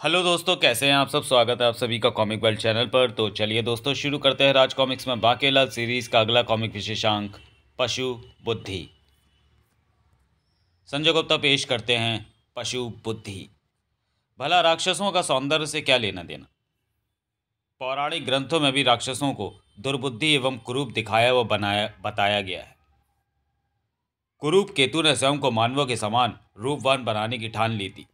Hello दोस्तों, कैसे हैं आप सब। स्वागत है आप सभी का कॉमिक वर्ल्ड चैनल पर। तो चलिए दोस्तों, शुरू करते हैं राज कॉमिक्स में बाकेलाल सीरीज का अगला कॉमिक विशेषांक पशु बुद्धि। संजय गुप्ता पेश करते हैं पशु बुद्धि। भला राक्षसों का सौंदर्य से क्या लेना देना। पौराणिक ग्रंथों में भी राक्षसों को दुर्बुद्धि एवं कुरूप दिखाया व बनाया बताया गया है। कुरूप केतु ने स्वयं को मानवों के समान रूपवान बनाने की ठान ली थी।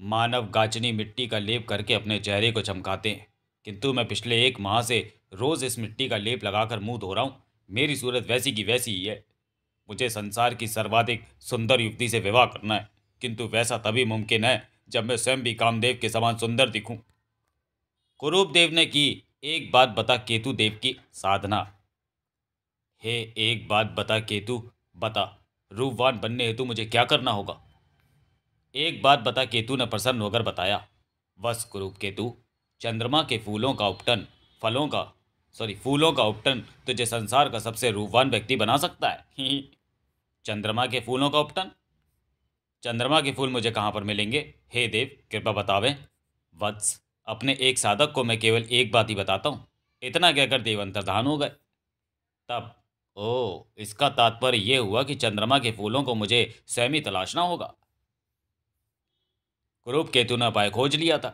मानव गाचनी मिट्टी का लेप करके अपने चेहरे को चमकाते हैं, किंतु मैं पिछले 1 माह से रोज इस मिट्टी का लेप लगाकर मुंह धो रहा हूं। मेरी सूरत वैसी की वैसी ही है। मुझे संसार की सर्वाधिक सुंदर युवती से विवाह करना है, किंतु वैसा तभी मुमकिन है जब मैं स्वयं भी कामदेव के समान सुंदर दिखूं। कुरूप देव ने की एक बात बता केतु देव की साधना। हे एक बात बता केतु, बता रूपवान बनने हेतु मुझे क्या करना होगा। एक बात बता केतु ने प्रसन्न होकर बताया। वस कुरूप केतु, चंद्रमा के फूलों का उपटन फूलों का उपटन तुझे संसार का सबसे रूपवान व्यक्ति बना सकता है। चंद्रमा के फूलों का उपटन। चंद्रमा के फूल मुझे कहाँ पर मिलेंगे, हे देव कृपा बतावें। वत्स, अपने एक साधक को मैं केवल एक बात ही बताता हूँ। इतना कहकर देव अंतर्धान हो गए। तब ओ, इसका तात्पर्य यह हुआ कि चंद्रमा के फूलों को मुझे स्वयं ही तलाशना होगा। कुरूप केतु ने उपाय खोज लिया था।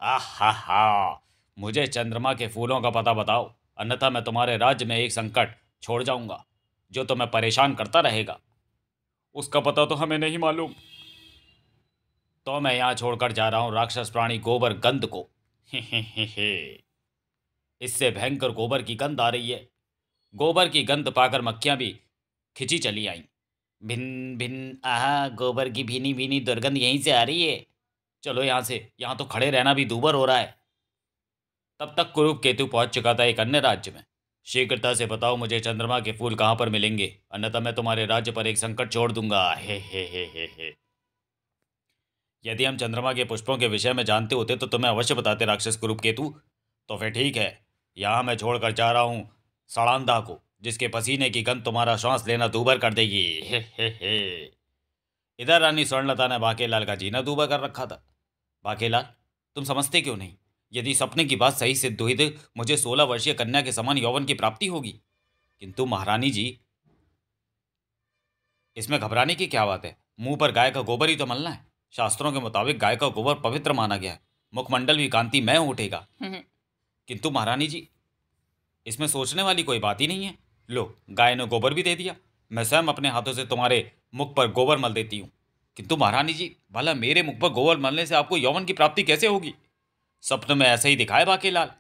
आहा, मुझे चंद्रमा के फूलों का पता बताओ, अन्यथा मैं तुम्हारे राज्य में एक संकट छोड़ जाऊंगा जो तुम्हें परेशान करता रहेगा। उसका पता तो हमें नहीं मालूम। तो मैं यहाँ छोड़कर जा रहा हूँ राक्षस प्राणी गोबर गंध को। इससे भयंकर गोबर की गंध आ रही है। गोबर की गंध पाकर मक्खियां भी खिंची चली आईं। भिन भिन, आहा, गोबर की भीनी भीनी दुर्गंध यहीं से आ रही है। चलो यहाँ से, यहाँ तो खड़े रहना भी दूभर हो रहा है। तब तक कुरूप केतु पहुंच चुका था एक अन्य राज्य में। शीघ्रता से बताओ मुझे चंद्रमा के फूल कहाँ पर मिलेंगे, अन्यथा मैं तुम्हारे राज्य पर एक संकट छोड़ दूंगा। हे। यदि हम चंद्रमा के पुष्पों के विषय में जानते होते तो तुम्हें अवश्य बताते राक्षस कुरूप केतु। तो फिर ठीक है, यहाँ मैं छोड़कर जा रहा हूँ सड़ांधा को, जिसके पसीने की गंध तुम्हारा श्वास लेना दूभर कर देगी। हे। इधर रानी स्वर्णलता ने बांकेलाल का जीना दूभर कर रखा था। बांकेलाल, तुम समझते क्यों नहीं? यदि सपने की बात सही सिद्ध हुई तो मुझे 16 वर्षीय कन्या के समान यौवन की प्राप्ति होगी। किंतु महारानी जी, इसमें घबराने की क्या बात है? मुंह पर गाय का गोबर ही तो मलना है। शास्त्रों के मुताबिक गाय का गोबर पवित्र माना गया है। मुखमंडल भी कांति में उठेगा। किंतु महारानी जी, इसमें सोचने वाली कोई बात ही नहीं है। लो, गाय ने गोबर भी दे दिया। मैं स्वयं अपने हाथों से तुम्हारे मुख पर गोबर मल देती हूँ। किंतु महारानी जी, भला मेरे मुख पर गोबर मलने से आपको यौवन की प्राप्ति कैसे होगी? स्वप्न में ऐसे ही दिखाए बाकेलाल।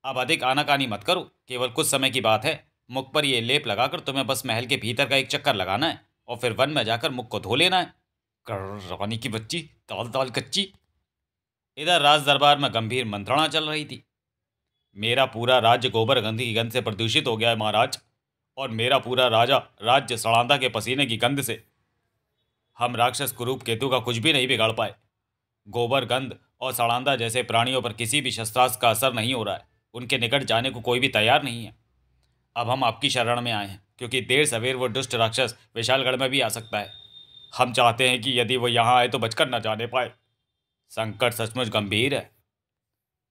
अब अधिक आनाकानी मत करो, केवल कुछ समय की बात है। मुख पर यह लेप लगाकर तुम्हें बस महल के भीतर का एक चक्कर लगाना है और फिर वन में जाकर मुख को धो लेना है। रानी की बच्ची, दाल दाल कच्ची। इधर राज दरबार में गंभीर मंत्रणा चल रही थी। मेरा पूरा राज्य गोबर गंध की गंध से प्रदूषित हो गया है महाराज, और मेरा पूरा राज्य सड़ांधा के पसीने की गंध से। हम राक्षस कुरूप केतु का कुछ भी नहीं बिगाड़ पाए। गोबर गंध और सड़ांधा जैसे प्राणियों पर किसी भी शस्त्रास्त्र का असर नहीं हो रहा है। उनके निकट जाने को कोई भी तैयार नहीं है। अब हम आपकी शरण में आए हैं, क्योंकि देर सवेर वो दुष्ट राक्षस विशालगढ़ में भी आ सकता है। हम चाहते हैं कि यदि वो यहाँ आए तो बचकर न जाने पाए। संकट सचमुच गंभीर है।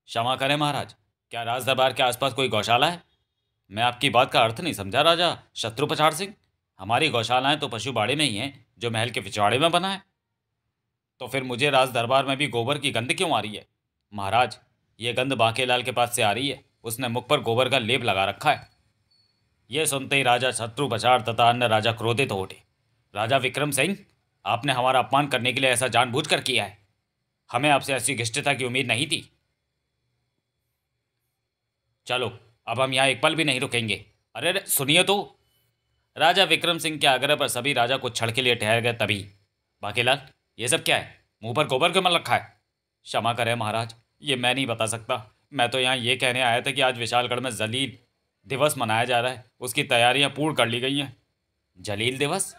क्षमा करें महाराज, क्या राज दरबार के आसपास कोई गौशाला है? मैं आपकी बात का अर्थ नहीं समझा राजा शत्रुपछाड़ सिंह। हमारी गौशालाएं तो पशु बाड़े में ही हैं, जो महल के पिछवाड़े में बना है। तो फिर मुझे राज दरबार में भी गोबर की गंध क्यों आ रही है? महाराज, ये गंध बांकेलाल के पास से आ रही है। उसने मुख पर गोबर का लेप लगा रखा है। यह सुनते ही राजा शत्रु बछाड़ तथा अन्य राजा क्रोधित हो उठे। राजा विक्रम सिंह, आपने हमारा अपमान करने के लिए ऐसा जानबूझकर किया है। हमें आपसे ऐसी घृष्टता की उम्मीद नहीं थी। चलो, अब हम यहाँ एक पल भी नहीं रुकेंगे। अरे सुनिए तो। राजा विक्रम सिंह के आग्रह पर सभी राजा कुछ क्षण के लिए ठहर गए। तभी बांकेलाल, ये सब क्या है? मुंह पर गोबर क्यों मल रखा है? क्षमा करें महाराज, ये मैं नहीं बता सकता। मैं तो यहाँ ये कहने आया था कि आज विशालगढ़ में जलील दिवस मनाया जा रहा है। उसकी तैयारियां पूर्ण कर ली गई हैं। जलील दिवस?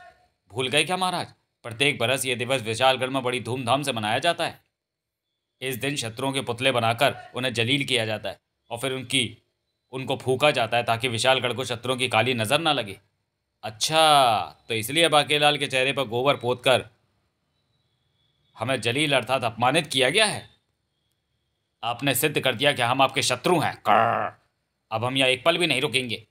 भूल गए क्या महाराज? प्रत्येक बरस ये दिवस विशालगढ़ में बड़ी धूमधाम से मनाया जाता है। इस दिन शत्रुओं के पुतले बनाकर उन्हें जलील किया जाता है और फिर उनको फूका जाता है, ताकि विशालगढ़ को शत्रुओं की काली नज़र ना लगे। अच्छा, तो इसलिए बांकेलाल के चेहरे पर गोबर पोत कर हमें जलील अर्थात अपमानित किया गया है। आपने सिद्ध कर दिया कि हम आपके शत्रु हैं। अब हम यहाँ एक पल भी नहीं रुकेंगे।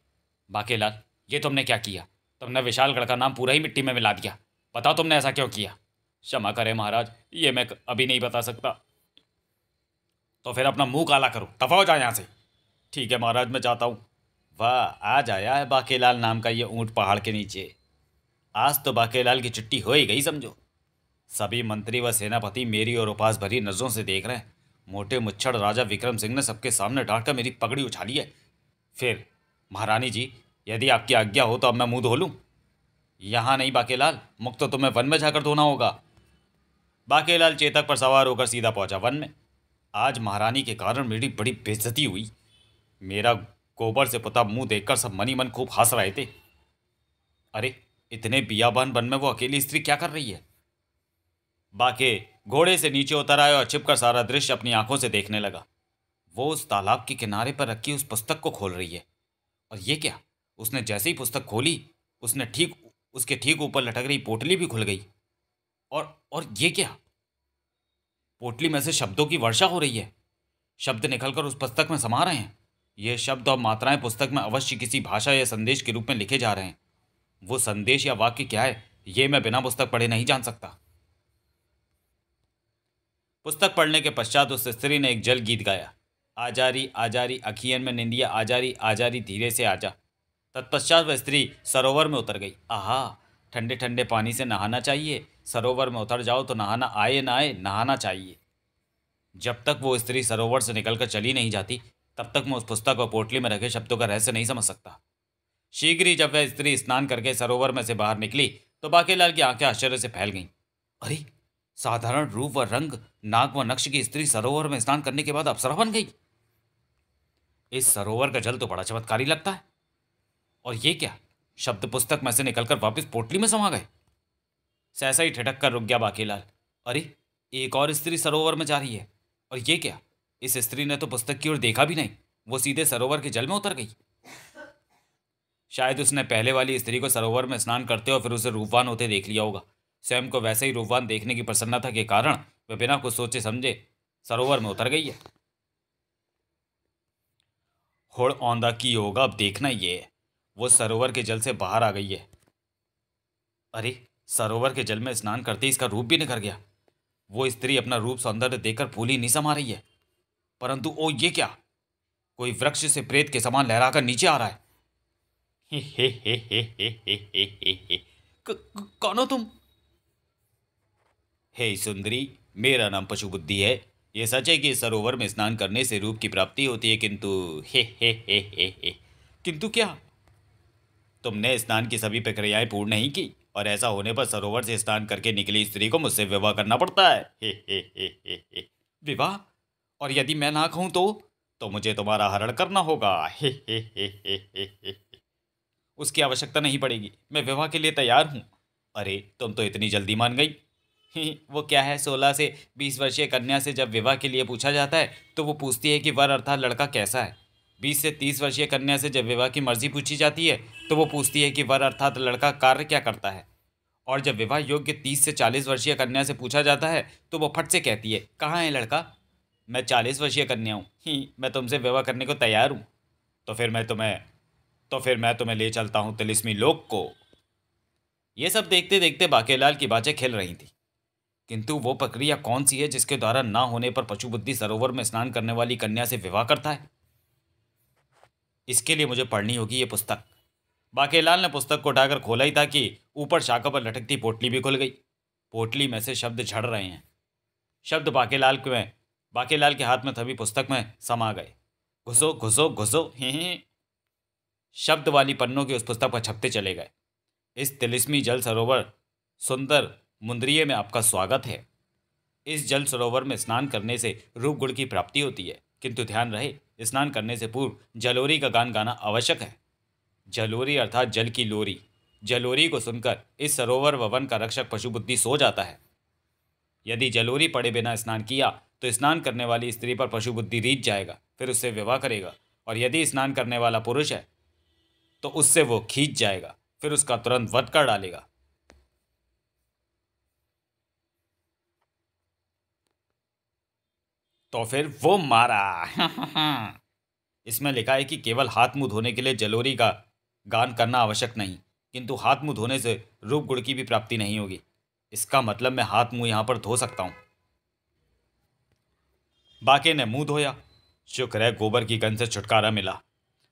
बाकेलाल, ये तुमने क्या किया? तुमने विशालगढ़ का नाम पूरा ही मिट्टी में मिला दिया। बताओ तुमने ऐसा क्यों किया? क्षमा करें महाराज, ये मैं अभी नहीं बता सकता। तो फिर अपना मुंह काला करो, दफा हो जाए यहाँ से। ठीक है महाराज, मैं चाहता हूँ। वाह, आज आया है बाकेलाल नाम का ये ऊंट पहाड़ के नीचे। आज तो बाकेलाल की छुट्टी हो ही गई समझो। सभी मंत्री व सेनापति मेरी और उपास भरी नजरों से देख रहे हैं। मोटे मुच्छड़ राजा विक्रम सिंह ने सबके सामने डांटकर मेरी पगड़ी उछाली है। फिर महारानी जी, यदि आपकी आज्ञा हो तो अब मैं मुंह धो लूं? यहाँ नहीं बाकेलाल, मुख तो तुम्हें वन में जाकर धोना होगा। बाकेलाल चेतक पर सवार होकर सीधा पहुंचा वन में। आज महारानी के कारण मेरी बड़ी बेइज्जती हुई। मेरा गोबर से पुता मुंह देखकर सब मनी मन खूब हंस रहे थे। अरे, इतने बियाबान वन में वो अकेली स्त्री क्या कर रही है? बाके घोड़े से नीचे उतर आया और छिपकर सारा दृश्य अपनी आंखों से देखने लगा। वो उस तालाब के किनारे पर रखी उस पुस्तक को खोल रही है। और ये क्या? उसने जैसे ही पुस्तक खोली, उसके ठीक ऊपर लटक रही पोटली भी खुल गई। और ये क्या? पोटली में से शब्दों की वर्षा हो रही है। शब्द निकलकर उस पुस्तक में समा रहे हैं। ये शब्द और मात्राएं पुस्तक में अवश्य किसी भाषा या संदेश के रूप में लिखे जा रहे हैं। वो संदेश या वाक्य क्या है, ये मैं बिना पुस्तक पढ़े नहीं जान सकता। पुस्तक पढ़ने के पश्चात उस स्त्री ने एक जल गीत गाया। आजारी आजारी अखियन में निंदिया आजारी आजारी धीरे से आजा। तत्पश्चात वह स्त्री सरोवर में उतर गई। आहा, ठंडे ठंडे पानी से नहाना चाहिए। सरोवर में उतर जाओ तो नहाना आए ना आए, नहाना चाहिए। जब तक वो स्त्री सरोवर से निकलकर चली नहीं जाती, तब तक मैं उस पुस्तक और पोटली में रखे शब्दों का रहस्य नहीं समझ सकता। शीघ्र ही जब वह स्त्री स्नान करके सरोवर में से बाहर निकली तो बाकेलाल की आंखें आश्चर्य से फैल गईं। अरे, साधारण रूप व रंग, नाक व नक्श की स्त्री सरोवर में स्नान करने के बाद अप्सरा बन गई। इस सरोवर का जल तो बड़ा चमत्कारी लगता है। और ये क्या? शब्द पुस्तक में से निकलकर वापस पोटली में समा गए। सहसा ही ठिठक कर रुक गया बाकेलाल। अरे, एक और स्त्री सरोवर में जा रही है। और ये क्या? इस स्त्री ने तो पुस्तक की ओर देखा भी नहीं, वो सीधे सरोवर के जल में उतर गई। शायद उसने पहले वाली स्त्री को सरोवर में स्नान करते और फिर उसे रूपवान होते देख लिया होगा। स्वयं को वैसे ही रूपवान देखने की प्रसन्नता के कारण वह बिना कुछ सोचे समझे सरोवर में उतर गई है। होड़ औंधा की होगा, अब देखना ये है। वो सरोवर के जल से बाहर आ गई है। अरे, सरोवर के जल में स्नान करते ही इसका रूप भी निखर गया। वो स्त्री अपना रूप सौंदर्य देखकर फूली नहीं समा रही है, परंतु ओ ये क्या? कोई वृक्ष से प्रेत के समान लहराकर नीचे आ रहा है। हे हे हे हे हे हे हे हे हे। कौन हो तुम? हे सुंदरी, मेरा नाम पशुबुद्धि है। ये सच है कि इस सरोवर में स्नान करने से रूप की प्राप्ति होती है, किंतु हे। किंतु क्या? तुमने स्नान की सभी प्रक्रियाएं पूर्ण नहीं की और ऐसा होने पर सरोवर से स्नान करके निकली स्त्री को मुझसे विवाह करना पड़ता है। हे। विवाह? और यदि मैं ना कहूं तो मुझे तुम्हारा हरण करना होगा। हे। उसकी आवश्यकता नहीं पड़ेगी, मैं विवाह के लिए तैयार हूं। अरे, तुम तो इतनी जल्दी मान गई। वो क्या है, 16 से 20 वर्षीय कन्या से जब विवाह के लिए पूछा जाता है तो वो पूछती है कि वर अर्थात लड़का कैसा है। 20 से 30 वर्षीय कन्या से जब विवाह की मर्जी पूछी जाती है तो वो पूछती है कि वर अर्थात लड़का कार्य क्या करता है। और जब विवाह योग्य 30 से 40 वर्षीय कन्या से पूछा जाता है तो वो फट से कहती है, कहाँ है लड़का? मैं 40 वर्षीय कन्या हूँ, मैं तुमसे विवाह करने को तैयार हूँ। तो फिर मैं तुम्हें ले चलता हूँ तिलिस्मी लोक को। ये सब देखते देखते बाकेलाल की बातें खिल रही थी, किंतु वो प्रक्रिया कौन सी है जिसके द्वारा ना होने पर पशुबुद्धि सरोवर में स्नान करने वाली कन्या से विवाह करता है? इसके लिए मुझे पढ़नी होगी ये पुस्तक। बाकेलाल ने पुस्तक को उठाकर खोला ही था कि ऊपर शाखा पर लटकती पोटली भी खुल गई। पोटली में से शब्द झड़ रहे हैं। शब्द बाकेलाल के हाथ में थवी पुस्तक में समा गए। घुसो घुसो घुसो, ही। शब्द वाली पन्नों की उस पुस्तक पर छपते चले गए। इस तिलिस्मी जल सरोवर सुंदर मुंद्रिये में आपका स्वागत है। इस जल सरोवर में स्नान करने से रूप गुण की प्राप्ति होती है, किंतु ध्यान रहे, स्नान करने से पूर्व जलोरी का गान गाना आवश्यक है। जलोरी अर्थात जल की लोरी। जलोरी को सुनकर इस सरोवर व वन का रक्षक पशुबुद्धि सो जाता है। यदि जलोरी पड़े बिना स्नान किया तो स्नान करने वाली स्त्री पर पशुबुद्धि रीझ जाएगा, फिर उससे विवाह करेगा। और यदि स्नान करने वाला पुरुष है तो उससे वो खींच जाएगा, फिर उसका तुरंत वध कर डालेगा। तो फिर वो मारा। इसमें लिखा है कि केवल हाथ मुंह धोने के लिए जलोरी का गान करना आवश्यक नहीं, किंतु हाथ मुंह धोने से रूप गुण की भी प्राप्ति नहीं होगी। इसका मतलब मैं हाथ मुंह यहां पर धो सकता हूं। बाके ने मुंह धोया। शुक्र है गोबर की गंध से छुटकारा मिला।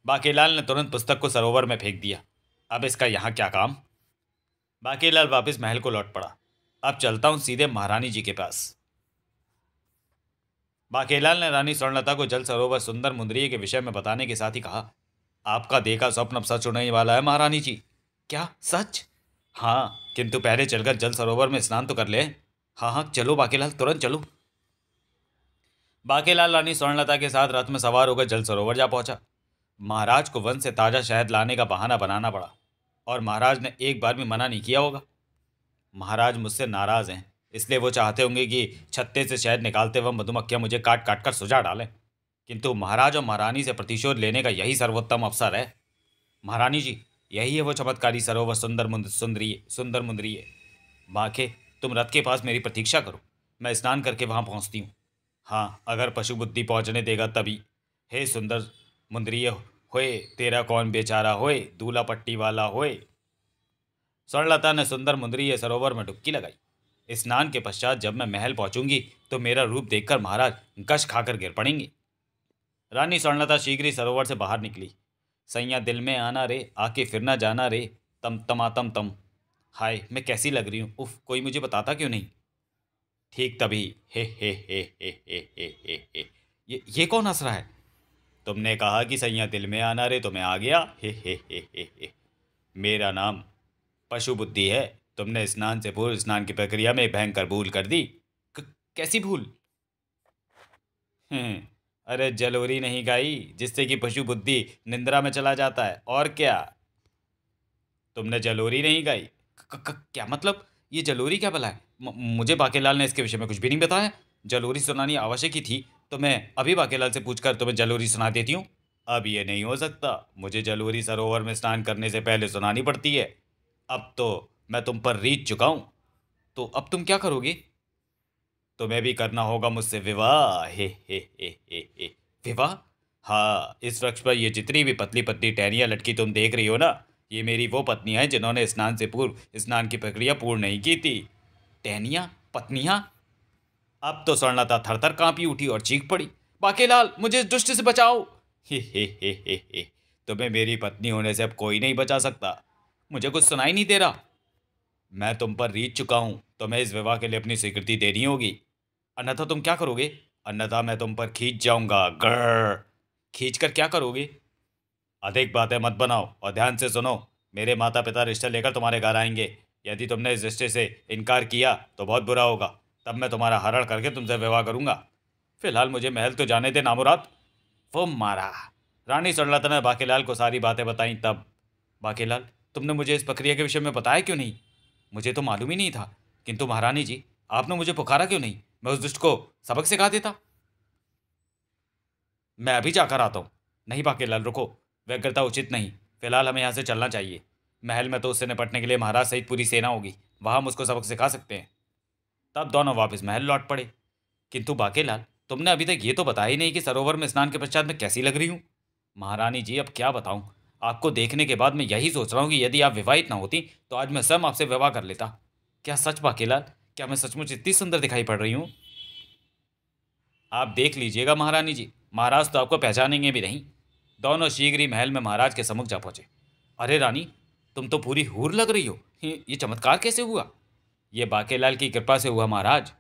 बाकेलाल ने तुरंत पुस्तक को सरोवर में फेंक दिया। अब इसका यहाँ क्या काम। बाकेलाल वापस महल को लौट पड़ा। अब चलता हूं सीधे महारानी जी के पास। बाकेलाल ने रानी स्वर्णलता को जल सरोवर सुंदर मुंदरिये के विषय में बताने के साथ ही कहा, आपका देखा स्वप्न अब सच होने वाला है महारानी जी। क्या सच? हाँ, किंतु पहले चलकर जल सरोवर में स्नान तो कर ले। हाँ हाँ चलो बाकेलाल, तुरंत चलो। बाकेलाल रानी स्वर्णलता के साथ रथ में सवार होकर जल सरोवर जा पहुंचा। महाराज को वन से ताजा शहद लाने का बहाना बनाना पड़ा, और महाराज ने एक बार भी मना नहीं किया होगा। महाराज मुझसे नाराज हैं, इसलिए वो चाहते होंगे कि छत्ते से शहद निकालते वक्त मधुमक्खियां मुझे काट काट कर सुझा डालें, किंतु महाराज और महारानी से प्रतिशोध लेने का यही सर्वोत्तम अवसर है। महारानी जी, यही है वो चमत्कारी सरोवर सुंदर मुंदरिये। बाके, तुम रथ के पास मेरी प्रतीक्षा करो, मैं स्नान करके वहां पहुंचती हूँ। हाँ, अगर पशु बुद्धि पहुंचने देगा तभी। हे सुंदर मुंदरिये होए, तेरा कौन बेचारा होए, दूल्हा पट्टी वाला होए। स्वर्णलता ने सुंदर मुंदरिये सरोवर में डुबकी लगाई। स्नान के पश्चात जब मैं महल पहुंचूंगी तो मेरा रूप देखकर महाराज गश खाकर गिर पड़ेंगे। रानी स्वर्णलता शीघ्र ही सरोवर से बाहर निकली। सैया दिल में आना रे, आके फिर ना जाना रे, तम तमातम तम। हाय, मैं कैसी लग रही हूँ, उफ, कोई मुझे बताता क्यों नहीं। ठीक तभी हे। ये कौन हंस रहा है? तुमने कहा कि सैया दिल में आना रे, तो मैं आ गया। हे। मेरा नाम पशु बुद्धि है। तुमने स्नान से पूर्व स्नान की प्रक्रिया में भयंकर भूल कर दी। कैसी भूल? अरे जलोरी नहीं गाई, जिससे कि पशु बुद्धि निंद्रा में चला जाता है, और क्या। तुमने जलोरी नहीं गाई? क्या मतलब? ये जलोरी क्या भला है? मुझे बाकेलाल ने इसके विषय में कुछ भी नहीं बताया। जलोरी सुनानी आवश्यक ही थी, तो मैं अभी बाकेलाल से पूछकर तुम्हें जलोरी सुना देती हूँ। अब ये नहीं हो सकता, मुझे जलोरी सरोवर में स्नान करने से पहले सुनानी पड़ती है। अब तो मैं तुम पर रीत चुका हूं, तो अब तुम क्या करोगे? तुम्हें भी करना होगा मुझसे विवाह। हे। विवाह? हाँ, इस वृक्ष पर ये जितनी भी पतली पतली टहनियां लटकी तुम देख रही हो ना, ये मेरी वो पत्नियां हैं जिन्होंने स्नान से पूर्व स्नान की प्रक्रिया पूर्ण नहीं की थी। टहनियां? पत्नियां? अब तो स्वर्णलता थरथर कांपी उठी और चीख पड़ी, बाकेलाल, मुझे इस दुष्ट से बचाओ। हे। तुम्हें मेरी पत्नी होने से अब कोई नहीं बचा सकता। मुझे कुछ सुनाई नहीं दे रहा। मैं तुम पर रीत चुका हूं, तुम्हें इस विवाह के लिए अपनी स्वीकृति देनी होगी, अन्यथा तुम क्या करोगे? अन्यथा मैं तुम पर खींच जाऊंगा। ग्रर। खींच कर क्या करोगे? अधिक बातें मत बनाओ और ध्यान से सुनो। मेरे माता पिता रिश्ता लेकर तुम्हारे घर आएंगे। यदि तुमने इस रिश्ते से इनकार किया तो बहुत बुरा होगा। तब मैं तुम्हारा हरण करके तुमसे विवाह करूंगा। फिलहाल मुझे महल तो जाने दे नामुराद। वो मारा। रानी स्वर्णलता ने बाकेलाल को सारी बातें बताई। तब, बाकेलाल, तुमने मुझे इस प्रक्रिया के विषय में बताया क्यों नहीं? मुझे तो मालूम ही नहीं था, किंतु महारानी जी, आपने मुझे पुकारा क्यों नहीं? मैं उस दुष्ट को सबक सिखा देता। मैं अभी जाकर आता हूँ। नहीं बाकेलाल, रुको, व्यग्रता उचित नहीं। फिलहाल हमें यहाँ से चलना चाहिए। महल में तो उससे निपटने के लिए महाराज सहित पूरी सेना होगी, वहां हम उसको सबक सिखा सकते हैं। तब दोनों वापस महल लौट पड़े। किंतु बाकेलाल, तुमने अभी तक ये तो बताया ही नहीं कि सरोवर में स्नान के पश्चात मैं कैसी लग रही हूँ। महारानी जी, अब क्या बताऊं? आपको देखने के बाद मैं यही सोच रहा हूँ कि यदि आप विवाहित ना होती तो आज मैं स्वयं आपसे विवाह कर लेता। क्या सच बाकेलाल? क्या मैं सचमुच इतनी सुंदर दिखाई पड़ रही हूँ? आप देख लीजिएगा महारानी जी, महाराज तो आपको पहचानेंगे भी नहीं। दोनों शीघ्र ही महल में महाराज के सम्मुख जा पहुंचे। अरे रानी, तुम तो पूरी हूर लग रही हो। ये चमत्कार कैसे हुआ? ये बाकेलाल की कृपा से हुआ महाराज।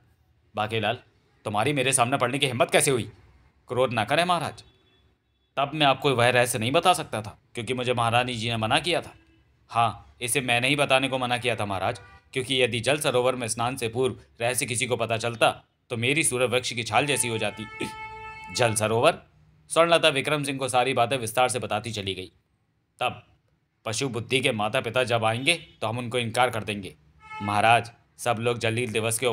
बाकेलाल, तुम्हारी मेरे सामने पड़ने की हिम्मत कैसे हुई? क्रोध ना करें महाराज। तब मैं आपको वह रहस्य नहीं बता सकता था, क्योंकि मुझे महारानी जी ने मना किया था। हाँ, इसे मैं नहीं बताने को मना किया था महाराज, क्योंकि यदि जल सरोवर में स्नान से पूर्व रहस्य किसी को पता चलता तो मेरी सूरज वृक्ष की छाल जैसी हो जाती। जल सरोवर? स्वर्णलता विक्रम सिंह को सारी बातें विस्तार से बताती चली गई। तब, पशु बुद्धि के माता पिता जब आएंगे तो हम उनको इनकार कर देंगे। महाराज, सब लोग जलील दिवस के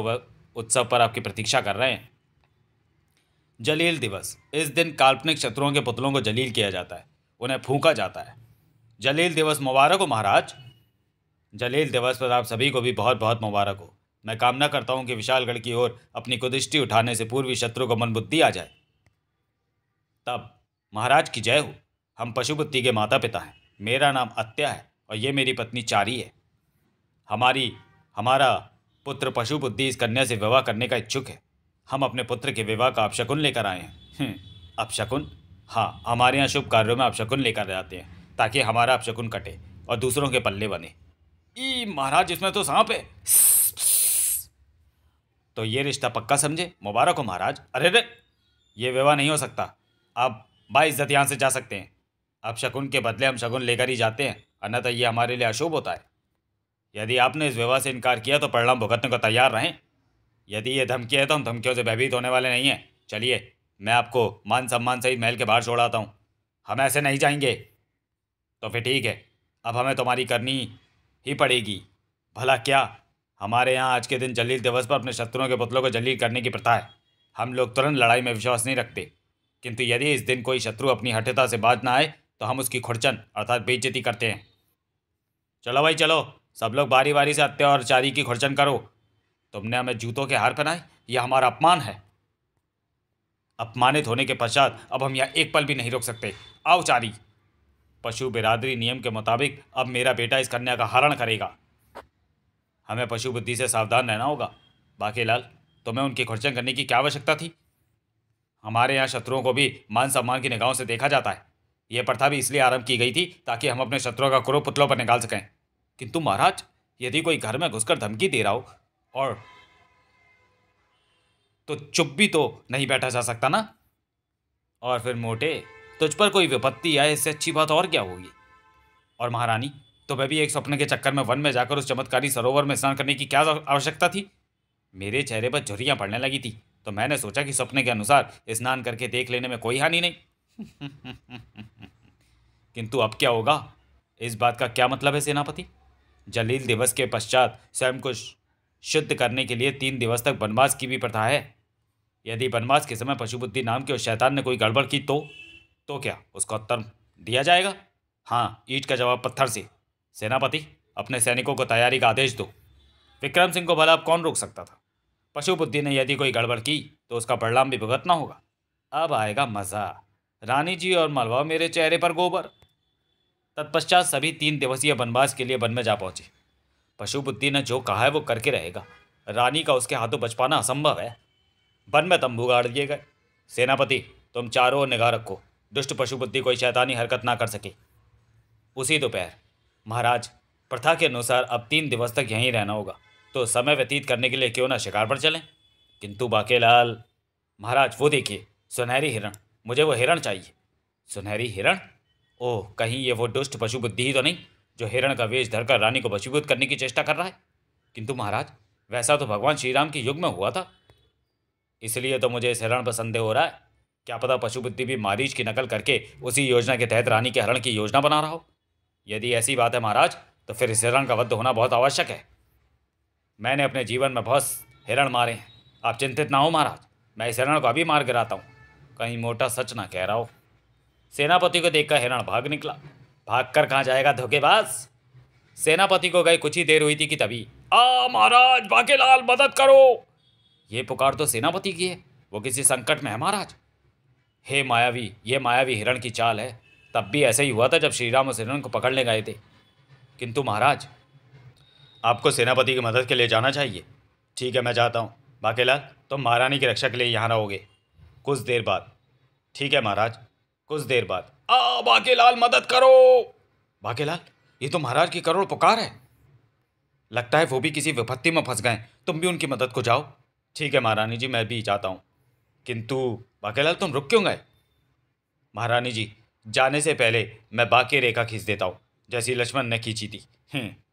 उत्सव पर आपकी प्रतीक्षा कर रहे हैं। जलील दिवस, इस दिन काल्पनिक शत्रुओं के पुतलों को जलील किया जाता है, उन्हें फूंका जाता है। जलील दिवस मुबारक हो महाराज। जलील दिवस पर आप सभी को भी बहुत बहुत मुबारक हो। मैं कामना करता हूं कि विशालगढ़ की ओर अपनी कुदृष्टि उठाने से पूर्वी शत्रु को मन बुद्धि आ जाए। तब महाराज की जय हो। हम पशुबुद्धि के माता पिता हैं। मेरा नाम अत्या है और ये मेरी पत्नी चारी है। हमारा पुत्र पशुबुद्धि इस कन्या से विवाह करने का इच्छुक है। हम अपने पुत्र के विवाह का अपशकुन लेकर आए हैं। अपशकुन? हाँ, हमारे यहाँ शुभ कार्यों में अपशकुन लेकर जाते हैं ताकि हमारा अपशकुन कटे और दूसरों के पल्ले बने। ई महाराज, इसमें तो सांप है। तो ये रिश्ता पक्का समझे? मुबारक हो महाराज। अरे रे, ये विवाह नहीं हो सकता। आप बाइज्जत यहाँ से जा सकते हैं। अब शकुन के बदले हम शकुन लेकर ही जाते हैं, अन्यथा ये हमारे लिए अशुभ होता है। यदि आपने इस विवाह से इनकार किया तो परिणाम भुगतने को तैयार रहें। यदि ये धमकी है तो हम धमकियों से भयभीत होने वाले नहीं हैं। चलिए, मैं आपको मान सम्मान सहित महल के बाहर छोड़ाता हूँ। हम ऐसे नहीं जाएंगे। तो फिर ठीक है, अब हमें तुम्हारी करनी ही पड़ेगी। भला क्या, हमारे यहाँ आज के दिन जलील दिवस पर अपने शत्रुओं के पुतलों को जलील करने की प्रथा है। हम लोग तुरंत लड़ाई में विश्वास नहीं रखते, किंतु यदि इस दिन कोई शत्रु अपनी हठता से बाज ना आए तो हम उसकी खुरचन अर्थात बेइज्जती करते हैं। चलो भाई चलो, सब लोग बारी बारी से अत्या और चारी की खुरचन करो। तुमने हमें जूतों के हार पहनाए, यह हमारा अपमान है। अपमानित होने के पश्चात अब हम यहाँ एक पल भी नहीं रोक सकते। आओ चारी। पशु बिरादरी नियम के मुताबिक अब मेरा बेटा इस कन्या का हरण करेगा। हमें पशु बुद्धि से सावधान रहना होगा। बाकेलाल, तुम्हें उनकी खुरचन करने की क्या आवश्यकता थी? हमारे यहाँ शत्रुओं को भी मान सम्मान की निगाहों से देखा जाता है। यह प्रथा भी इसलिए आरंभ की गई थी ताकि हम अपने शत्रुओं का क्रोध पुतलों पर निकाल सकें। किंतु महाराज, यदि कोई घर में घुसकर धमकी दे रहा हो और तो चुप भी तो नहीं बैठा जा सकता ना। और फिर मोटे, तुझ पर कोई विपत्ति आए इससे अच्छी बात और क्या होगी? और महारानी, तुम्हें भी एक स्वप्न के चक्कर में वन में जाकर उस चमत्कारी सरोवर में स्नान करने की क्या आवश्यकता थी? मेरे चेहरे पर झुर्रियां पड़ने लगी थी तो मैंने सोचा कि सपने के अनुसार स्नान करके देख लेने में कोई हानि नहीं। किंतु अब क्या होगा? इस बात का क्या मतलब है सेनापति? जलील दिवस के पश्चात स्वयं को शुद्ध करने के लिए 3 दिवस तक वनवास की भी प्रथा है। यदि वनवास के समय पशुबुद्धि नाम के उस शैतान ने कोई गड़बड़ की तो क्या उसका उत्तर दिया जाएगा? हाँ, ईंट का जवाब पत्थर से। सेनापति, अपने सैनिकों को तैयारी का आदेश दो। विक्रम सिंह को भला अब कौन रोक सकता था? पशुबुद्धि ने यदि कोई गड़बड़ की तो उसका परिणाम भी भुगतना होगा। अब आएगा मजा। रानी जी और मलवाओ मेरे चेहरे पर गोबर। तत्पश्चात सभी 3 दिवसीय वनवास के लिए वन में जा पहुंचे। पशुबुद्धि ने जो कहा है वो करके रहेगा। रानी का उसके हाथों बच पाना असंभव है। वन में तंबू गाड़ दिए गए। सेनापति, तुम चारों ओर निगाह रखो, दुष्ट पशुबुद्धि कोई शैतानी हरकत ना कर सके। उसी दोपहर, महाराज, प्रथा के अनुसार अब 3 दिवस तक यहीं रहना होगा, तो समय व्यतीत करने के लिए क्यों ना शिकार पर चलें। किंतु बाकेलाल, महाराज वो देखिए, सुनहरी हिरण। मुझे वो हिरण चाहिए। सुनहरी हिरण? ओह, कहीं ये वो दुष्ट पशुबुद्धि ही तो नहीं जो हिरण का वेश धरकर रानी को वशीभूत करने की चेष्टा कर रहा है? किंतु महाराज, वैसा तो भगवान श्री राम के युग में हुआ था। इसलिए तो मुझे इस हिरण पर संदेह हो रहा है। क्या पता पशुबुद्धि भी मारीच की नकल करके उसी योजना के तहत रानी के हरण की योजना बना रहा हो। यदि ऐसी बात है महाराज, तो फिर इस हिरण का वध होना बहुत आवश्यक है। मैंने अपने जीवन में बहुत हिरण मारे हैं। आप चिंतित ना हो महाराज, मैं इस हिरण को अभी मार गिराता हूँ। कहीं मोटा सच ना कह रहा हो। सेनापति को देखकर हिरण भाग निकला। भागकर कहाँ जाएगा धोखेबाज। सेनापति को गए कुछ ही देर हुई थी कि तभी, आ महाराज, बाकेलाल मदद करो। ये पुकार तो सेनापति की है, वो किसी संकट में है महाराज। हे मायावी, ये मायावी हिरण की चाल है। तब भी ऐसा ही हुआ था जब श्रीराम उस हिरण को पकड़ने गए थे। किंतु महाराज, आपको सेनापति की मदद के लिए जाना चाहिए। ठीक है, मैं जाता हूँ। बाकेलाल, तुम महारानी की रक्षा के लिए यहाँ रहोगे। कुछ देर बाद। ठीक है महाराज। कुछ देर बाद, आ बाकेलाल मदद करो। बाकेलाल, ये तो महाराज की करुण पुकार है। लगता है वो भी किसी विपत्ति में फंस गए। तुम भी उनकी मदद को जाओ। ठीक है महारानी जी, मैं भी जाता हूँ। किंतु बाकेलाल, तुम रुक क्यों गए? महारानी जी, जाने से पहले मैं बाकी रेखा खींच देता हूँ, जैसी लक्ष्मण ने खींची थी।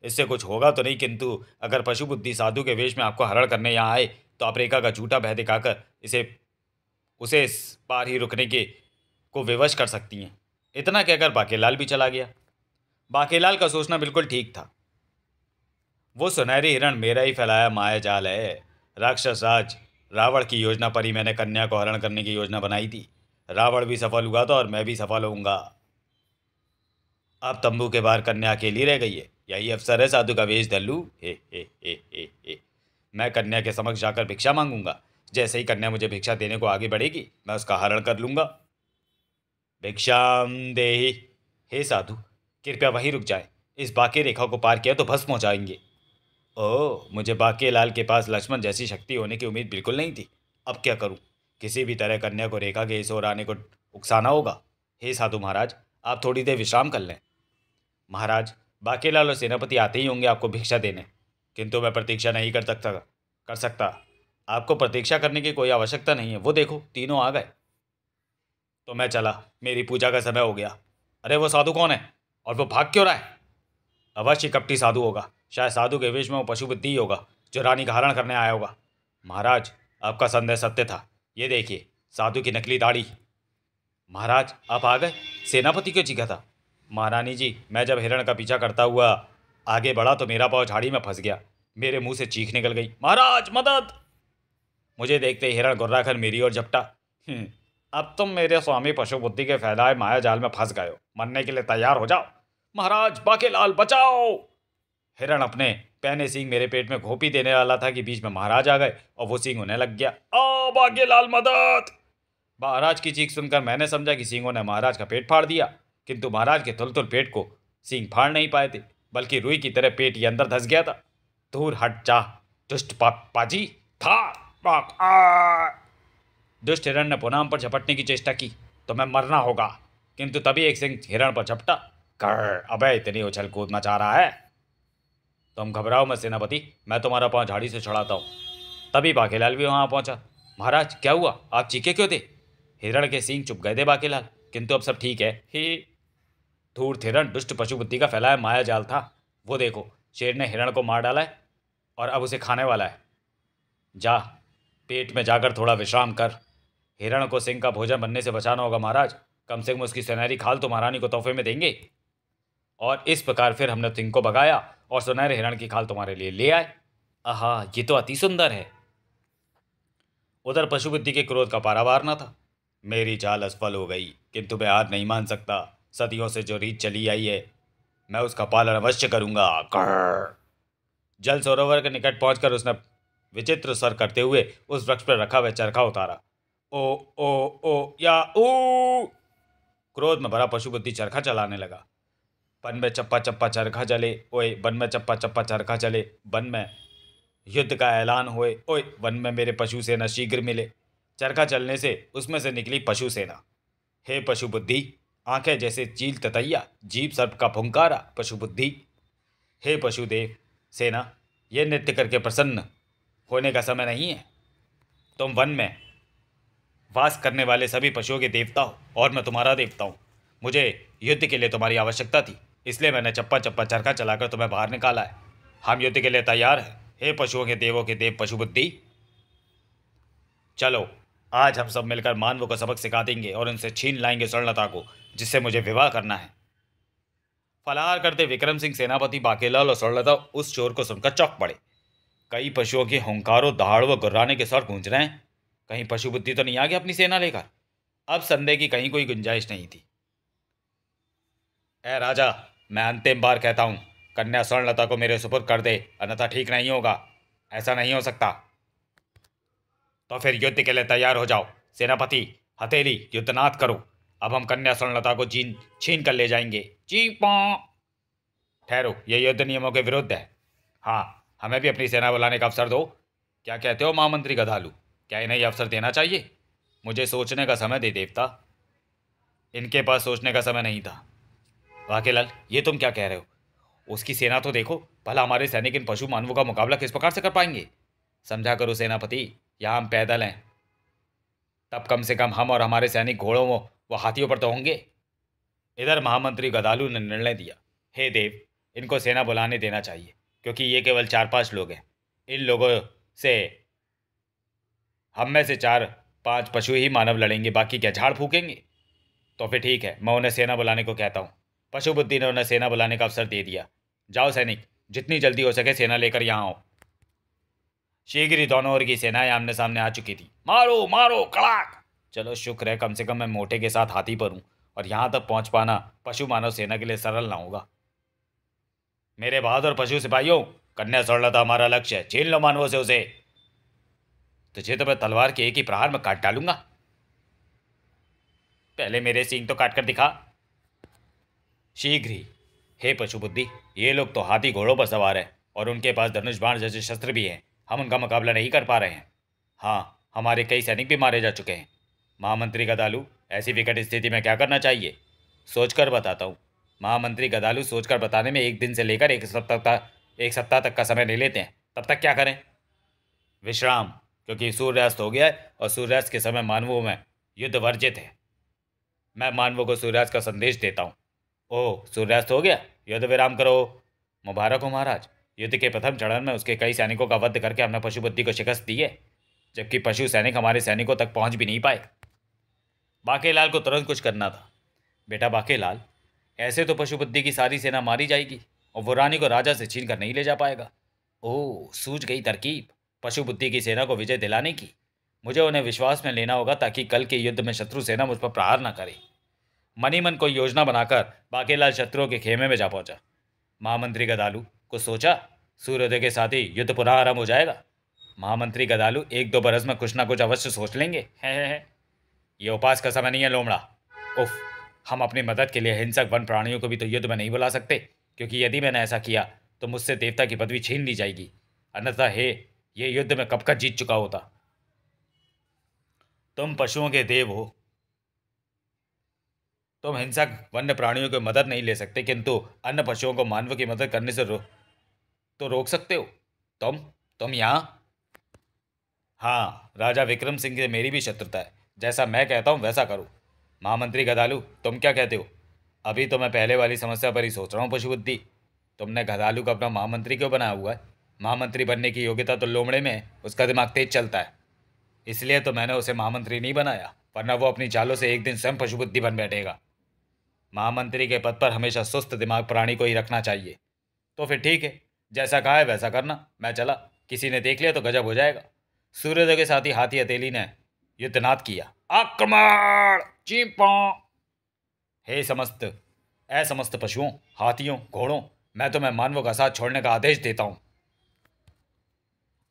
इससे कुछ होगा तो नहीं, किंतु अगर पशुबुद्धि साधु के वेश में आपको हरण करने यहाँ आए तो आप रेखा का झूठा भय दिखाकर उसे इस पार ही रुकने को विवश कर सकती हैं। इतना कहकर बाकेलाल भी चला गया। बाकेलाल का सोचना बिल्कुल ठीक था। वो सुनहरी हिरण मेरा ही फैलाया माया जाल है। राक्षस राज रावण की योजना पर ही मैंने कन्या को हरण करने की योजना बनाई थी। रावण भी सफल हुआ था और मैं भी सफल होऊंगा। अब तंबू के बाहर कन्या अकेली रह गई है। यही अवसर है साधु का वेश धर लूं। हे हे हे हे हे। मैं कन्या के समक्ष जाकर भिक्षा मांगूंगा। जैसे ही कन्या मुझे भिक्षा देने को आगे बढ़ेगी, मैं उसका हरण कर लूंगा। भिक्षाम देहि। हे साधु, कृपया वहीं रुक जाए। इस बाकी रेखा को पार किया तो भस्म हो जाएंगे। ओह, मुझे बाके लाल के पास लक्ष्मण जैसी शक्ति होने की उम्मीद बिल्कुल नहीं थी। अब क्या करूं? किसी भी तरह कन्या को रेखा के इस ओर आने को उकसाना होगा। हे साधु महाराज, आप थोड़ी देर विश्राम कर लें। महाराज, बाकेलाल और सेनापति आते ही होंगे आपको भिक्षा देने, किंतु मैं प्रतीक्षा नहीं कर सकता। आपको प्रतीक्षा करने की कोई आवश्यकता नहीं है। वो देखो, तीनों आ गए। तो मैं चला, मेरी पूजा का समय हो गया। अरे वो साधु कौन है और वो भाग क्यों रहा है? अवश्य कपटी साधु होगा। शायद साधु के वेश में वो पशु बुद्धि ही होगा जो रानी का हरण करने आया होगा। महाराज, आपका संदेह सत्य था। ये देखिए, साधु की नकली दाढ़ी। महाराज, आप आ गए? सेनापति क्यों चीखा था? महारानी जी, मैं जब हिरण का पीछा करता हुआ आगे बढ़ा तो मेरा पाँव झाड़ी में फंस गया। मेरे मुंह से चीख निकल गई, महाराज मदद! मुझे देखते ही हिरण गुर्रा कर मेरी ओर झपटा। अब तुम मेरे स्वामी पशु बुद्धि के फैलाए माया जाल में फंस गए हो। मरने के लिए तैयार हो जाओ। महाराज, बाकेलाल बचाओ! हिरण अपने पहने सींग मेरे पेट में घोंपी देने वाला था कि बीच में महाराज आ गए और वो सींग उन्हें लग गया। ओ बाकेलाल मदद! महाराज की चीख सुनकर मैंने समझा कि सींगों ने महाराज का पेट फाड़ दिया, किंतु महाराज के तुल पेट को सींग फाड़ नहीं पाए थे, बल्कि रुई की तरह पेट ही अंदर धंस गया था। दूर हट जा दुष्ट पाजी था। दुष्ट हिरण ने पुनः हम पर झपटने की चेष्टा की तो मैं मरना होगा, किंतु तभी एक सिंह हिरण पर झपटा। कर, अबे इतनी उछल कूद मचा रहा है। तुम घबराओ मत सेनापति, मैं तुम्हारा पाँव झाड़ी से छुड़ाता हूँ। तभी बाकेलाल भी वहां पहुंचा। महाराज, क्या हुआ? आप चीखे क्यों थे? हिरण के सींग चुप गए थे बाकेलाल, किंतु अब सब ठीक है। ही धूर्त हिरण दुष्ट पशु बुद्धि का फैलाया माया जाल था। वो देखो, शेर ने हिरण को मार डाला है और अब उसे खाने वाला है। जा, पेट में जाकर थोड़ा विश्राम कर। हिरण को सिंह का भोजन बनने से बचाना होगा महाराज। कम से कम उसकी सुनहरी खाल तो महारानी को तोहफे में देंगे। और इस प्रकार फिर हमने सिंह को भगाया और सुनहरे हिरण की खाल तुम्हारे लिए ले आए। आहा, ये तो अति सुंदर है। उधर पशुबुद्धि के क्रोध का पारावार न था। मेरी चाल असफल हो गई, किंतु मैं हार नहीं मान सकता। सदियों से जो रीत चली आई है, मैं उसका पालन अवश्य करूंगा। जल सरोवर के निकट पहुंचकर उसने विचित्र स्वर करते हुए उस वृक्ष पर रखा हुआ चरखा उतारा। ओ ओ ओ या ऊ! क्रोध में भरा पशुबुद्धि चरखा चलाने लगा। वन में चप्पा चप्पा चरखा चले, ओए वन में चप्पा चप्पा चरखा चले। वन में युद्ध का ऐलान हुए, ओए वन में मेरे पशु सेना शीघ्र मिले। चरखा चलने से उसमें से निकली पशु सेना। हे पशु बुद्धि, आंखें जैसे चील ततैया, जीभ सर्प का फुंकारा। पशु बुद्धि, हे पशुदेव सेना, ये नृत्य करके प्रसन्न होने का समय नहीं है। तुम वन में वास करने वाले सभी पशुओं के देवता हो और मैं तुम्हारा देवता हूँ। मुझे युद्ध के लिए तुम्हारी आवश्यकता थी, इसलिए मैंने चप्पा चप्पा चरखा चलाकर तुम्हें बाहर निकाला है। हम युद्ध के लिए तैयार हैं। हे पशुओं के देव पशु बुद्धि, चलो आज हम सब मिलकर मानवों को सबक सिखा देंगे और उनसे छीन लाएंगे स्वर्णलता को, जिससे मुझे विवाह करना है। फलाहार करते विक्रम सिंह, सेनापति बाकेलाल और स्वर्णलता उस चोर को सुनकर चौंक पड़े। कई पशुओं के हुंकारों, दहाड़ व गुर्राने के स्वर गूंज रहे हैं। कहीं पशु बुद्धि तो नहीं आ गया अपनी सेना लेकर? अब संदेह की कहीं कोई गुंजाइश नहीं थी। ए राजा, मैं अंतिम बार कहता हूं, कन्या स्वर्णलता को मेरे सुपुर्द कर दे, अन्यथा ठीक नहीं होगा। ऐसा नहीं हो सकता। तो फिर युद्ध के लिए तैयार हो जाओ। सेनापति हथेली, युद्धनाद करो। अब हम कन्या स्वर्णलता को छीन कर ले जाएंगे। ठहरो, ये युद्ध नियमों के विरुद्ध है। हाँ, हमें भी अपनी सेना बुलाने का अवसर दो। क्या कहते हो महामंत्री गदालू, क्या इन्हें यह अवसर देना चाहिए? मुझे सोचने का समय दे देवता। इनके पास सोचने का समय नहीं था। वाकेलाल, ये तुम क्या कह रहे हो? उसकी सेना तो देखो, भला हमारे सैनिक इन पशु मानवों का मुकाबला किस प्रकार से कर पाएंगे? समझा करो सेनापति, यहाँ हम पैदल हैं, तब कम से कम हम और हमारे सैनिक घोड़ों व हाथियों पर तो होंगे। इधर महामंत्री गदालू ने निर्णय दिया, हे देव, इनको सेना बुलाने देना चाहिए, क्योंकि ये केवल 4-5 लोग हैं। इन लोगों से हम में से 4-5 पशु ही मानव लड़ेंगे, बाकी क्या झाड़ फूकेंगे? तो फिर ठीक है, मैं उन्हें सेना बुलाने को कहता हूँ। पशु बुद्धि ने उन्हें सेना बुलाने का अवसर दे दिया। जाओ सैनिक, जितनी जल्दी हो सके सेना लेकर यहाँ आओ। शीघ्र ही दोनों ओर की सेनाएं आमने सामने आ चुकी थी। मारो मारो कड़ाक! चलो शुक्र है, कम से कम मैं मोटे के साथ हाथी पर हूँ और यहाँ तक पहुँच पाना पशु मानव सेना के लिए सरल ना होगा। मेरे बहादुर पशु सिपाहियों, कन्या स्वर्णलता हमारा लक्ष्य है, छीन लो मानवों से उसे। तुझे तो मैं तलवार के एक ही प्रहार में काट डालूंगा। पहले मेरे सींग तो काट कर दिखा। शीघ्र ही। हे पशु बुद्धि, ये लोग तो हाथी घोड़ों पर सवार हैं और उनके पास धनुष बाण जैसे शस्त्र भी हैं। हम उनका मुकाबला नहीं कर पा रहे हैं। हाँ, हमारे कई सैनिक भी मारे जा चुके हैं। महामंत्री गदालू, ऐसी विकट स्थिति में क्या करना चाहिए? सोचकर बताता हूँ। महामंत्री गदालू सोचकर बताने में 1 दिन से लेकर 1 सप्ताह तक का समय ले लेते हैं। तब तक क्या करें? विश्राम, क्योंकि सूर्यास्त हो गया है और सूर्यास्त के समय मानवों में युद्ध वर्जित है। मैं मानवों को सूर्यास्त का संदेश देता हूँ। ओह, सूर्यास्त हो गया, युद्ध विराम करो। मुबारक हो महाराज। युद्ध के प्रथम चरण में उसके कई सैनिकों का वध करके हमने पशु बुद्धि को शिकस्त दी है, जबकि पशु सैनिक हमारे सैनिकों तक पहुंच भी नहीं पाए। बाकेलाल को तुरंत कुछ करना था। बेटा बाकेलाल, ऐसे तो पशु बुद्धि की सारी सेना मारी जाएगी और वो रानी को राजा से छीन कर नहीं ले जा पाएगा। ओह, सूझ गई तरकीब पशु बुद्धि की सेना को विजय दिलाने की। मुझे उन्हें विश्वास में लेना होगा ताकि कल के युद्ध में शत्रु सेना मुझ पर प्रहार न करे। मनी मन कोई योजना बनाकर बाकेलाल शत्रुओं के खेमे में जा पहुंचा। महामंत्री गदालू, कुछ सोचा? सूर्योदय के साथ ही युद्ध पुनः आरंभ हो जाएगा। महामंत्री गदालू, 1-2 बरस में कुछ ना कुछ अवश्य सोच लेंगे। है। ये उपास का समय नहीं है लोमड़ा। उफ, हम अपनी मदद के लिए हिंसक वन प्राणियों को भी तो युद्ध में नहीं बुला सकते, क्योंकि यदि मैंने ऐसा किया तो मुझसे देवता की पदवी छीन ली जाएगी। अन्यथा ये युद्ध में कब का जीत चुका होता। तुम पशुओं के देव हो, तुम हिंसक वन्य प्राणियों की मदद नहीं ले सकते, किंतु अन्य पशुओं को मानव की मदद करने से रोक सकते हो। तुम यहाँ? हाँ, राजा विक्रम सिंह से मेरी भी शत्रुता है। जैसा मैं कहता हूँ वैसा करो। महामंत्री गदालू, तुम क्या कहते हो? अभी तो मैं पहले वाली समस्या पर ही सोच रहा हूँ पशु बुद्धि। तुमने गदालू को अपना महामंत्री क्यों बनाया हुआ है? महामंत्री बनने की योग्यता तो लोमड़े में है, उसका दिमाग तेज चलता है। इसलिए तो मैंने उसे महामंत्री नहीं बनाया, वरना वो अपनी चालों से एक दिन स्वयं पशु बुद्धि बन बैठेगा। महामंत्री के पद पर हमेशा सुस्त दिमाग प्राणी को ही रखना चाहिए। तो फिर ठीक है, जैसा कहा है वैसा करना। मैं चला, किसी ने देख लिया तो गजब हो जाएगा। सूर्योदय के साथ ही हाथी हथेली ने युद्धनाद किया। आक्रमण! चींपो! हे समस्त पशुओं, हाथियों, घोड़ों, मैं तुम्हें मानवों का साथ छोड़ने का आदेश देता हूं।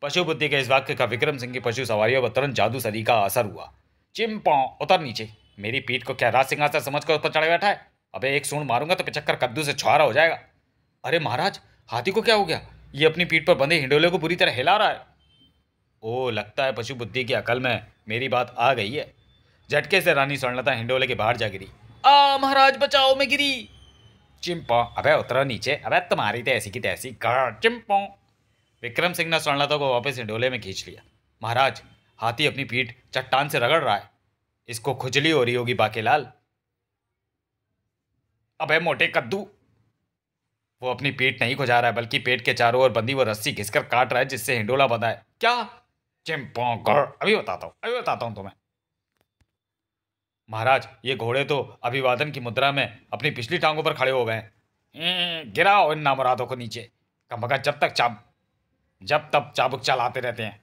पशु बुद्धि के इस वाक्य का विक्रम सिंह की पशु सवारियों पर तुरंत जादू सदी का असर हुआ। चिंपो, उतर नीचे। मेरी पीठ को क्या राज सिंहासन समझकर उस पर चढ़े बैठा है? अबे एक सूंड मारूंगा तो 75 कद्दू से छुहारा हो जाएगा। अरे महाराज, हाथी को क्या हो गया? ये अपनी पीठ पर बंधे हिंडोले को बुरी तरह हिला रहा है। ओ, लगता है पशु बुद्धि की अकल में मेरी बात आ गई है। झटके से रानी स्वर्णलता हिंडोले के बाहर जा गिरी। आ महाराज बचाओ, मैं गिरी। चिंपो, अबे उतरो नीचे। अबे तुम्हारी तो ऐसी की तैसी। चिंपो। विक्रम सिंह ने स्वर्णलता को वापस हिंडोले में खींच लिया। महाराज, हाथी अपनी पीठ चट्टान से रगड़ रहा है। इसको खुजली हो रही होगी बाकेलाल। अबे मोटे कद्दू, वो अपनी पीठ नहीं खुजा रहा है, बल्कि पेट के चारों ओर बंधी वो रस्सी घिसकर काट रहा है, जिससे हिंडोला बंधा है। क्या? चिंपो, अभी बताता हूं तुम्हें। महाराज, ये घोड़े तो अभिवादन की मुद्रा में अपनी पिछली टांगों पर खड़े हो गए हैं। गिराओ इन नामुरादों को नीचे। कमबख्त जब तब चाबुक चलाते रहते हैं।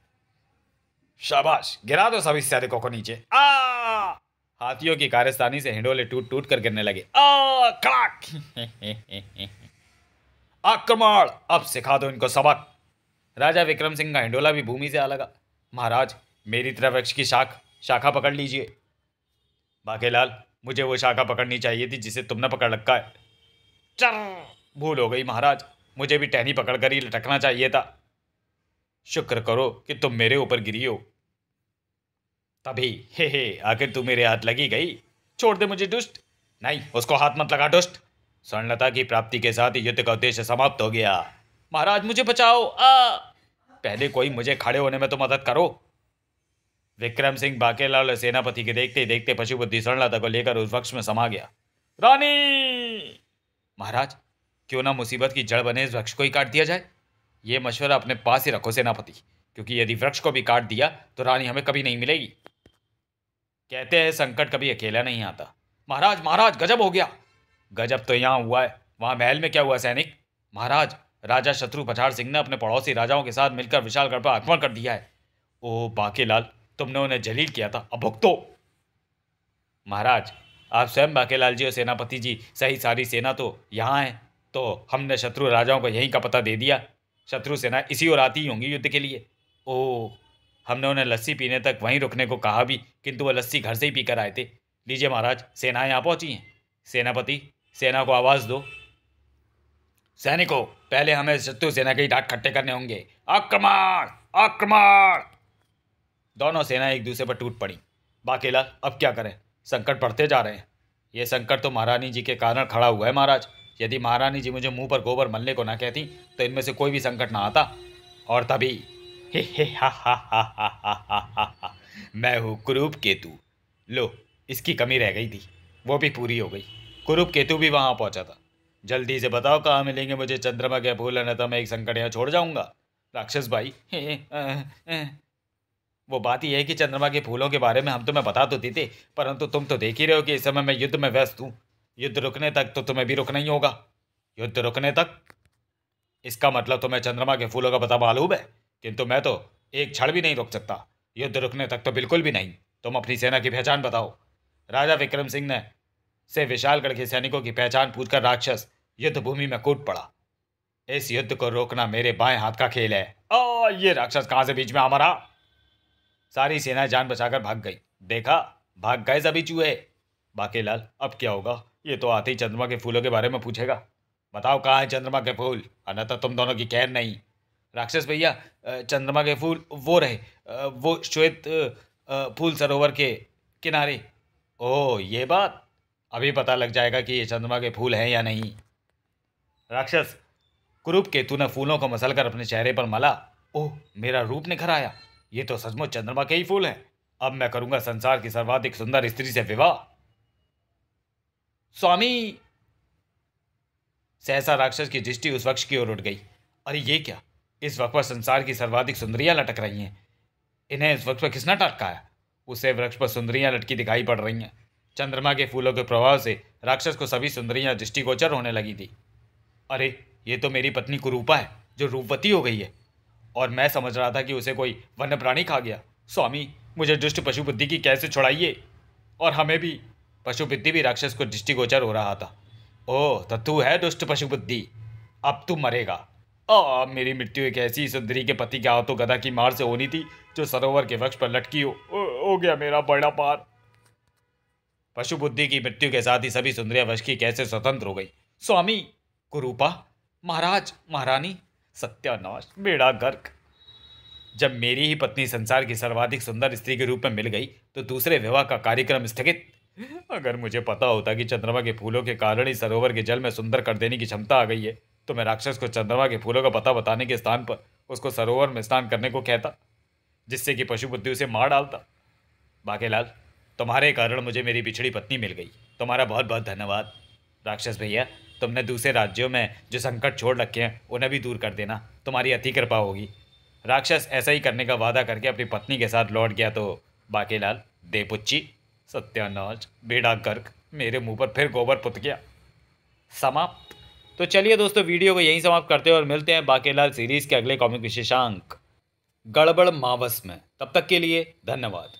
शाबाश, गिरा दो सभी सैनिकों को नीचे। हाथियों की कारस्तानी से हिंडोले टूट टूट कर गिरने लगे। कड़ाक! आक्रमण! अब सिखा दो इनको सबक। राजा विक्रम सिंह का हिंडोला भी भूमि से आ लगा। महाराज, मेरी तरफ वृक्ष की शाखा पकड़ लीजिए। बाकेलाल, मुझे वो शाखा पकड़नी चाहिए थी जिसे तुमने पकड़ रखा है। चल, भूल हो गई महाराज, मुझे भी टहनी पकड़कर ही लटकना चाहिए था। शुक्र करो कि तुम मेरे ऊपर गिरी हो। तभी हे, आखिर तू मेरे हाथ लगी गई। छोड़ दे मुझे दुष्ट। नहीं, उसको हाथ मत लगा दुष्ट। स्वर्णलता की प्राप्ति के साथ ही युद्ध का उद्देश्य समाप्त हो गया। महाराज, मुझे बचाओ। पहले कोई मुझे खड़े होने में तो मदद करो। विक्रम सिंह बाकेलाल और सेनापति के देखते ही देखते पशु बुद्धि स्वर्णलता को लेकर उस वृक्ष में समा गया। रानी! महाराज, क्यों ना मुसीबत की जड़ बने इस वृक्ष को ही काट दिया जाए। ये मशवरा अपने पास ही रखो सेनापति, क्योंकि यदि वृक्ष को भी काट दिया तो रानी हमें कभी नहीं मिलेगी। कहते हैं संकट कभी अकेला नहीं आता। महाराज, गजब हो गया। गजब तो यहाँ हुआ है, वहां महल में क्या हुआ सैनिक? महाराज, राजा शत्रु पछाड़ सिंह ने अपने पड़ोसी राजाओं के साथ मिलकर विशालगढ़ पर आक्रमण कर दिया है। ओ बाकेलाल, तुमने उन्हें जलील किया था, अब भुगतो। महाराज, आप स्वयं बाकेलाल जी और सेनापति जी सही सारी सेना तो यहाँ है, तो हमने शत्रु राजाओं को यहीं का पता दे दिया। शत्रु सेना इसी ओर आती ही होंगी युद्ध के लिए। ओह, हमने उन्हें लस्सी पीने तक वहीं रुकने को कहा भी, किंतु वह लस्सी घर से ही पीकर आए थे। लीजिए महाराज, सेनाएं यहाँ पहुंची हैं। सेनापति, सेना को आवाज दो। सैनिकों, पहले हमें शत्रु सेना के डाट खट्टे करने होंगे। आक्रमण, आक्रमण! दोनों सेना एक दूसरे पर टूट पड़ी। बाकेलाल, अब क्या करें? संकट बढ़ते जा रहे हैं। ये संकट तो महारानी जी के कारण खड़ा हुआ है महाराज। यदि महारानी जी मुझे मुंह पर गोबर मलने को ना कहती तो इनमें से कोई भी संकट ना आता। और तभी हे हा हा हा हा हा हा हा, मैं हूँ कुरूप केतु। लो, इसकी कमी रह गई थी, वो भी पूरी हो गई। कुरूप केतु भी वहां पहुंचा था। जल्दी से बताओ कहाँ मिलेंगे मुझे चंद्रमा के फूल, अन्यथा मैं एक संकट यहाँ छोड़ जाऊंगा। राक्षस भाई, वो बात यह है कि चंद्रमा के फूलों के बारे में हम तुम्हें बता तो देते, परंतु तुम तो देख ही रहे हो कि इस समय मैं युद्ध में व्यस्त हूँ। युद्ध रुकने तक तो तुम्हें भी रुकना ही होगा। युद्ध रुकने तक? इसका मतलब तुम्हें चंद्रमा के फूलों का पता मालूम है, किंतु मैं तो एक क्षण भी नहीं रुक सकता। युद्ध रुकने तक तो बिल्कुल भी नहीं। तुम अपनी सेना की पहचान बताओ। राजा विक्रम सिंह ने से विशालगढ़ के सैनिकों की पहचान पूछकर राक्षस युद्ध भूमि में कूद पड़ा। इस युद्ध को रोकना मेरे बाएं हाथ का खेल है। ये राक्षस कहां से बीच में आ मरा? सारी सेनाएं जान बचाकर भाग गई। देखा, भाग गए सभी चूहे। बाकेलाल, अब क्या होगा? ये तो आते ही चंद्रमा के फूलों के बारे में पूछेगा। बताओ कहाँ है चंद्रमा के फूल, अन्यथा तुम दोनों की खैर नहीं। राक्षस भैया, चंद्रमा के फूल वो रहे, वो श्वेत फूल सरोवर के किनारे। ओह, ये बात? अभी पता लग जाएगा कि ये चंद्रमा के फूल हैं या नहीं। राक्षस कुरूप केतु ने फूलों को मसलकर अपने चेहरे पर मला। ओह, मेरा रूप निखर आया। ये तो सचमुच चंद्रमा के ही फूल हैं। अब मैं करूंगा संसार की सर्वाधिक सुंदर स्त्री से विवाह। स्वामी! सहसा राक्षस की दृष्टि उस वृक्ष की ओर उठ गई। अरे ये क्या? इस वृक्ष पर संसार की सर्वाधिक सुंदरियां लटक रही हैं। इन्हें इस वृक्ष पर किसने टटकाया? उसे वृक्ष पर सुंदरियां लटकी दिखाई पड़ रही हैं। चंद्रमा के फूलों के प्रभाव से राक्षस को सभी सुंदरियां दृष्टिगोचर होने लगी थी। अरे, ये तो मेरी पत्नी कुरूपा है जो रूपवती हो गई है, और मैं समझ रहा था कि उसे कोई वन्य प्राणी खा गया। स्वामी, मुझे दुष्ट पशु बुद्धि की कैसे छुड़ाइए। और हमें भी। पशु बुद्धि भी राक्षस को दृष्टिगोचर हो रहा था। ओह, तो तू है दुष्ट पशु बुद्धि, अब तू मरेगा। मेरी मृत्यु एक ऐसी सुंदरी के पति के हाथों गदा की मार से होनी थी जो सरोवर के वृक्ष पर लटकी हो गया मेरा बड़ा पार। पशु बुद्धि की मृत्यु के साथ ही सभी सुंदरियां वश की कैसे स्वतंत्र हो गई। स्वामी, कुरूपा, महाराज, महारानी, सत्यानाश, बेड़ा गर्क। जब मेरी ही पत्नी संसार की सर्वाधिक सुंदर स्त्री के रूप में मिल गई तो दूसरे विवाह का कार्यक्रम स्थगित। अगर मुझे पता होता कि चंद्रमा के फूलों के कारण ही सरोवर के जल में सुंदर कर देने की क्षमता आ गई है तो मैं राक्षस को चंद्रमा के फूलों का पता बताने के स्थान पर उसको सरोवर में स्नान करने को कहता, जिससे कि पशु बुद्धि उसे मार डालता। बाकेलाल, तुम्हारे कारण मुझे मेरी बिछड़ी पत्नी मिल गई। तुम्हारा बहुत बहुत धन्यवाद। राक्षस भैया, तुमने दूसरे राज्यों में जो संकट छोड़ रखे हैं उन्हें भी दूर कर देना, तुम्हारी अति कृपा होगी। राक्षस ऐसा ही करने का वादा करके अपनी पत्नी के साथ लौट गया तो बाकेलाल, दे पुच्ची, सत्यानाश, बेड़ा गर्क, मेरे मुंह पर फिर गोबर पुत गया। समाप्त। तो चलिए दोस्तों, वीडियो को यहीं समाप्त करते हैं और मिलते हैं बाकेलाल सीरीज के अगले कॉमिक विशेषांक गड़बड़ मावस में। तब तक के लिए धन्यवाद।